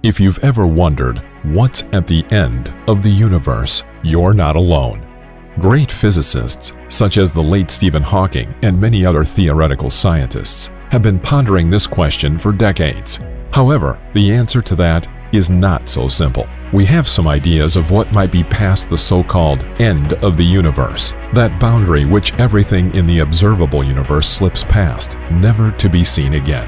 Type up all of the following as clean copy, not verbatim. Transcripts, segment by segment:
If you've ever wondered what's at the end of the universe, you're not alone. Great physicists, such as the late Stephen Hawking and many other theoretical scientists, have been pondering this question for decades. However, the answer to that is not so simple. We have some ideas of what might be past the so-called end of the universe, that boundary which everything in the observable universe slips past, never to be seen again.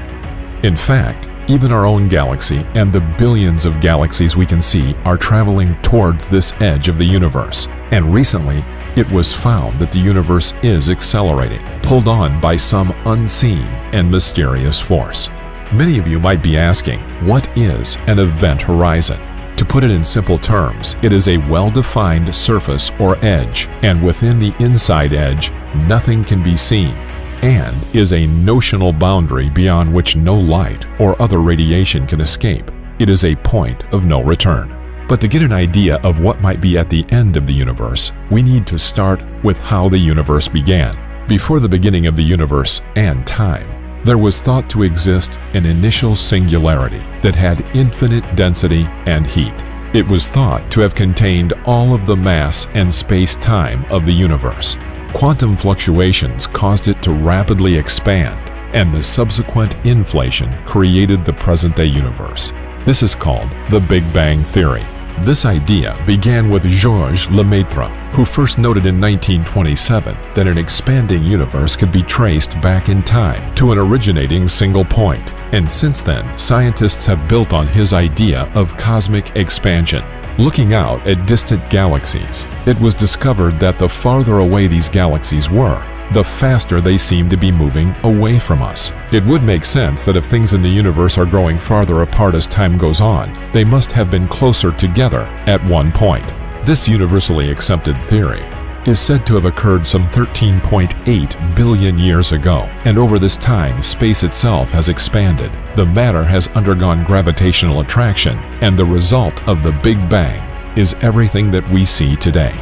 In fact, even our own galaxy and the billions of galaxies we can see are traveling towards this edge of the universe. And recently, it was found that the universe is accelerating, pulled on by some unseen and mysterious force. Many of you might be asking, what is an event horizon? To put it in simple terms, it is a well-defined surface or edge, and within the inside edge, nothing can be seen, and is a notional boundary beyond which no light or other radiation can escape. It is a point of no return. But to get an idea of what might be at the end of the universe, we need to start with how the universe began. Before the beginning of the universe and time, there was thought to exist an initial singularity that had infinite density and heat. It was thought to have contained all of the mass and space-time of the universe. Quantum fluctuations caused it to rapidly expand, and the subsequent inflation created the present-day universe. This is called the Big Bang Theory. This idea began with Georges Lemaitre, who first noted in 1927 that an expanding universe could be traced back in time to an originating single point. And since then, scientists have built on his idea of cosmic expansion. Looking out at distant galaxies, it was discovered that the farther away these galaxies were, the faster they seem to be moving away from us. It would make sense that if things in the universe are growing farther apart as time goes on, they must have been closer together at one point. This universally accepted theory is said to have occurred some 13.8 billion years ago, and over this time, space itself has expanded. The matter has undergone gravitational attraction, and the result of the Big Bang is everything that we see today.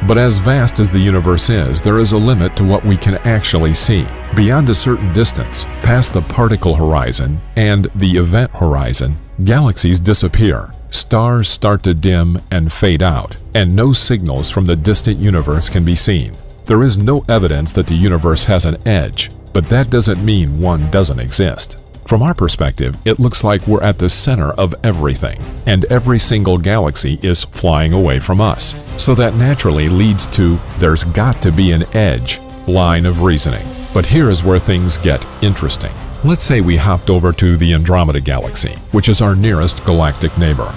But as vast as the universe is, there is a limit to what we can actually see. Beyond a certain distance, past the particle horizon and the event horizon, galaxies disappear, stars start to dim and fade out, and no signals from the distant universe can be seen. There is no evidence that the universe has an edge, but that doesn't mean one doesn't exist. From our perspective, it looks like we're at the center of everything, and every single galaxy is flying away from us. So that naturally leads to there's got to be an edge line of reasoning. But here is where things get interesting. Let's say we hopped over to the Andromeda Galaxy, which is our nearest galactic neighbor.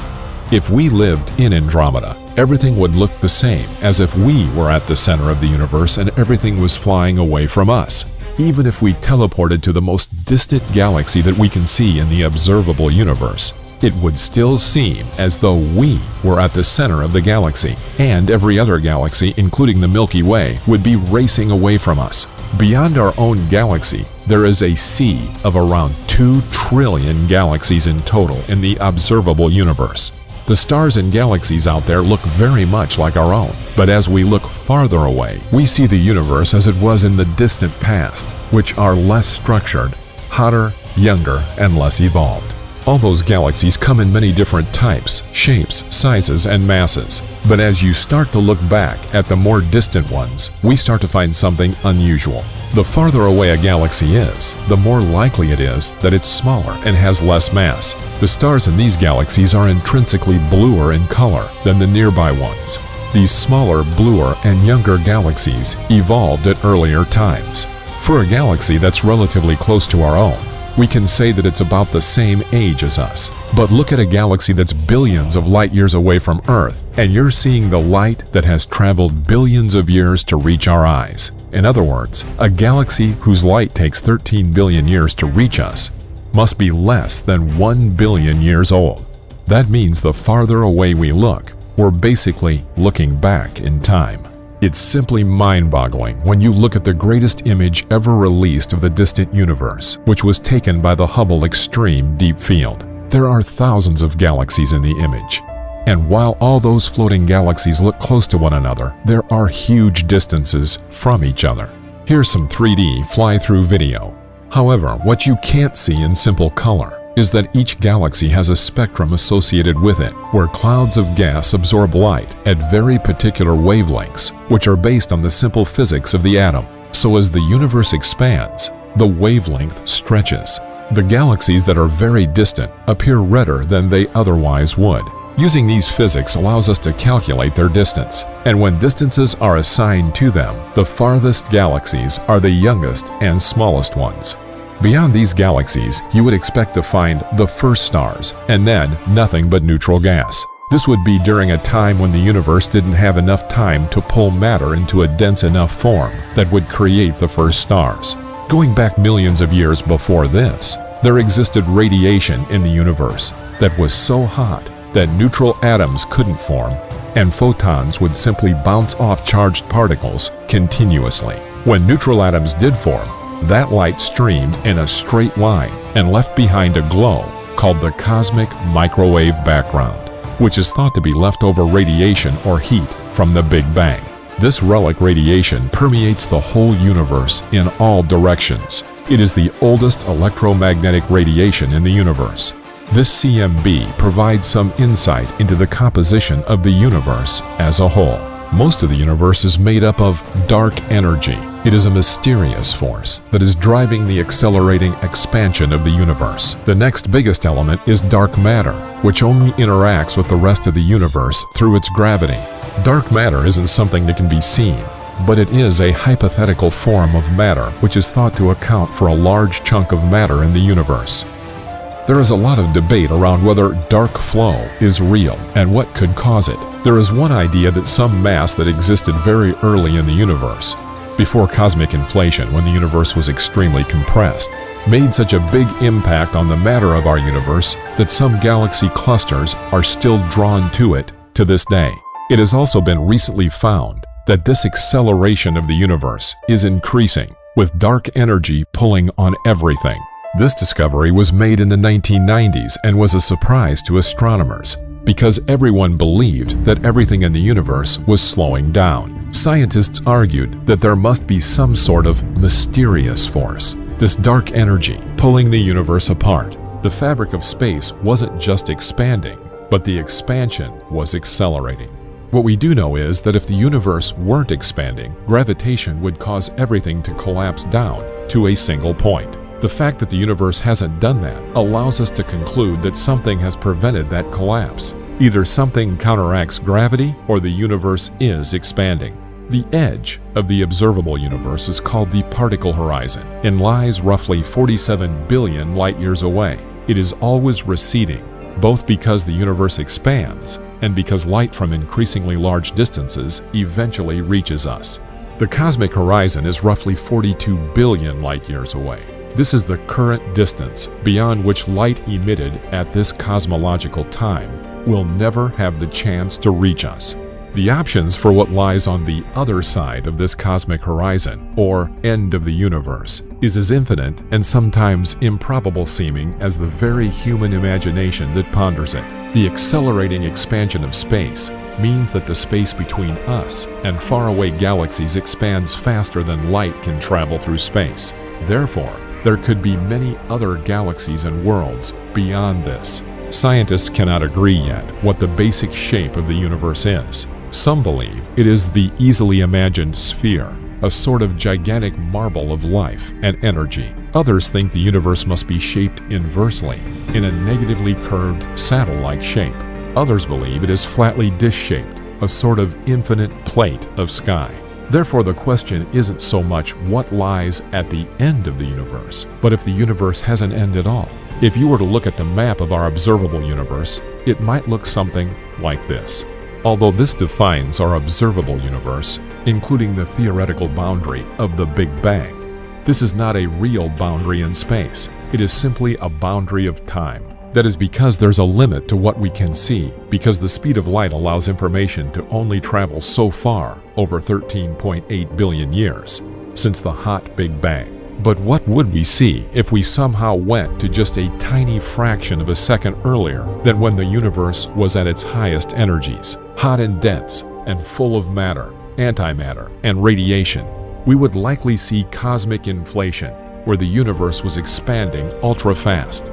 If we lived in Andromeda, everything would look the same as if we were at the center of the universe and everything was flying away from us. Even if we teleported to the most distant galaxy that we can see in the observable universe, it would still seem as though we were at the center of the galaxy, and every other galaxy, including the Milky Way, would be racing away from us. Beyond our own galaxy, there is a sea of around 2 trillion galaxies in total in the observable universe. The stars and galaxies out there look very much like our own, but as we look farther away, we see the universe as it was in the distant past, which are less structured, hotter, younger, and less evolved. All those galaxies come in many different types, shapes, sizes, and masses. But as you start to look back at the more distant ones, we start to find something unusual. The farther away a galaxy is, the more likely it is that it's smaller and has less mass. The stars in these galaxies are intrinsically bluer in color than the nearby ones. These smaller, bluer, and younger galaxies evolved at earlier times. For a galaxy that's relatively close to our own, we can say that it's about the same age as us. But look at a galaxy that's billions of light years away from Earth, and you're seeing the light that has traveled billions of years to reach our eyes. In other words, a galaxy whose light takes 13 billion years to reach us must be less than 1 billion years old. That means the farther away we look, we're basically looking back in time. It's simply mind-boggling when you look at the greatest image ever released of the distant universe, which was taken by the Hubble Extreme Deep Field. There are thousands of galaxies in the image, and while all those floating galaxies look close to one another, there are huge distances from each other. Here's some 3D fly-through video. However, what you can't see in simple color is that each galaxy has a spectrum associated with it, where clouds of gas absorb light at very particular wavelengths, which are based on the simple physics of the atom. So as the universe expands, the wavelength stretches. The galaxies that are very distant appear redder than they otherwise would. Using these physics allows us to calculate their distance, and when distances are assigned to them, the farthest galaxies are the youngest and smallest ones. Beyond these galaxies, you would expect to find the first stars, and then nothing but neutral gas. This would be during a time when the universe didn't have enough time to pull matter into a dense enough form that would create the first stars. Going back millions of years before this, there existed radiation in the universe that was so hot that neutral atoms couldn't form, and photons would simply bounce off charged particles continuously. When neutral atoms did form, that light streamed in a straight line and left behind a glow called the cosmic microwave background, which is thought to be leftover radiation or heat from the Big Bang. This relic radiation permeates the whole universe in all directions. It is the oldest electromagnetic radiation in the universe. This CMB provides some insight into the composition of the universe as a whole. Most of the universe is made up of dark energy. It is a mysterious force that is driving the accelerating expansion of the universe. The next biggest element is dark matter, which only interacts with the rest of the universe through its gravity. Dark matter isn't something that can be seen, but it is a hypothetical form of matter which is thought to account for a large chunk of matter in the universe. There is a lot of debate around whether dark flow is real and what could cause it. There is one idea that some mass that existed very early in the universe, before cosmic inflation when the universe was extremely compressed, made such a big impact on the matter of our universe that some galaxy clusters are still drawn to it to this day. It has also been recently found that this acceleration of the universe is increasing, with dark energy pulling on everything. This discovery was made in the 1990s and was a surprise to astronomers because everyone believed that everything in the universe was slowing down. Scientists argued that there must be some sort of mysterious force, this dark energy pulling the universe apart. The fabric of space wasn't just expanding, but the expansion was accelerating. What we do know is that if the universe weren't expanding, gravitation would cause everything to collapse down to a single point. The fact that the universe hasn't done that allows us to conclude that something has prevented that collapse. Either something counteracts gravity or the universe is expanding. The edge of the observable universe is called the particle horizon and lies roughly 47 billion light-years away. It is always receding, both because the universe expands and because light from increasingly large distances eventually reaches us. The cosmic horizon is roughly 42 billion light-years away. This is the current distance beyond which light emitted at this cosmological time will never have the chance to reach us. The options for what lies on the other side of this cosmic horizon, or end of the universe, is as infinite and sometimes improbable seeming as the very human imagination that ponders it. The accelerating expansion of space means that the space between us and faraway galaxies expands faster than light can travel through space. Therefore, there could be many other galaxies and worlds beyond this. Scientists cannot agree yet what the basic shape of the universe is. Some believe it is the easily imagined sphere, a sort of gigantic marble of life and energy. Others think the universe must be shaped inversely, in a negatively curved saddle-like shape. Others believe it is flatly dish-shaped, a sort of infinite plate of sky. Therefore, the question isn't so much what lies at the end of the universe, but if the universe has an end at all. If you were to look at the map of our observable universe, it might look something like this. Although this defines our observable universe, including the theoretical boundary of the Big Bang, this is not a real boundary in space. It is simply a boundary of time. That is because there's a limit to what we can see, because the speed of light allows information to only travel so far over 13.8 billion years, since the hot Big Bang. But what would we see if we somehow went to just a tiny fraction of a second earlier than when the universe was at its highest energies, hot and dense, and full of matter, antimatter, and radiation? We would likely see cosmic inflation, where the universe was expanding ultra-fast.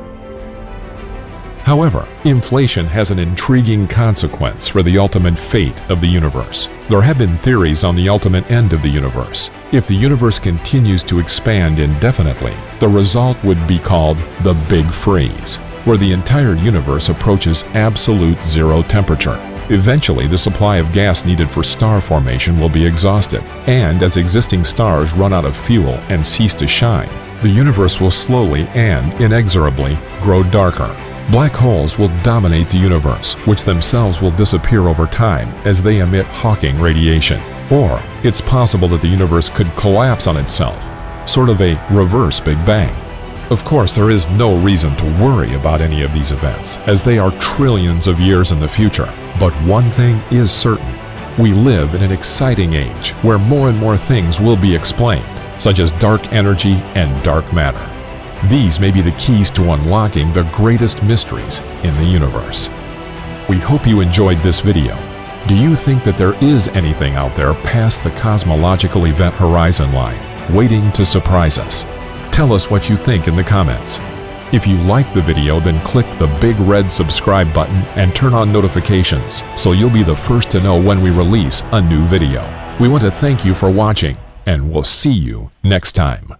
However, inflation has an intriguing consequence for the ultimate fate of the universe. There have been theories on the ultimate end of the universe. If the universe continues to expand indefinitely, the result would be called the Big Freeze, where the entire universe approaches absolute zero temperature. Eventually, the supply of gas needed for star formation will be exhausted, and as existing stars run out of fuel and cease to shine, the universe will slowly and inexorably grow darker. Black holes will dominate the universe, which themselves will disappear over time as they emit Hawking radiation. Or it's possible that the universe could collapse on itself, sort of a reverse Big Bang. Of course, there is no reason to worry about any of these events, as they are trillions of years in the future. But one thing is certain. We live in an exciting age where more and more things will be explained, such as dark energy and dark matter. These may be the keys to unlocking the greatest mysteries in the universe. We hope you enjoyed this video. Do you think that there is anything out there past the cosmological event horizon line, waiting to surprise us? Tell us what you think in the comments. If you like the video, then click the big red subscribe button and turn on notifications so you'll be the first to know when we release a new video. We want to thank you for watching, and we'll see you next time.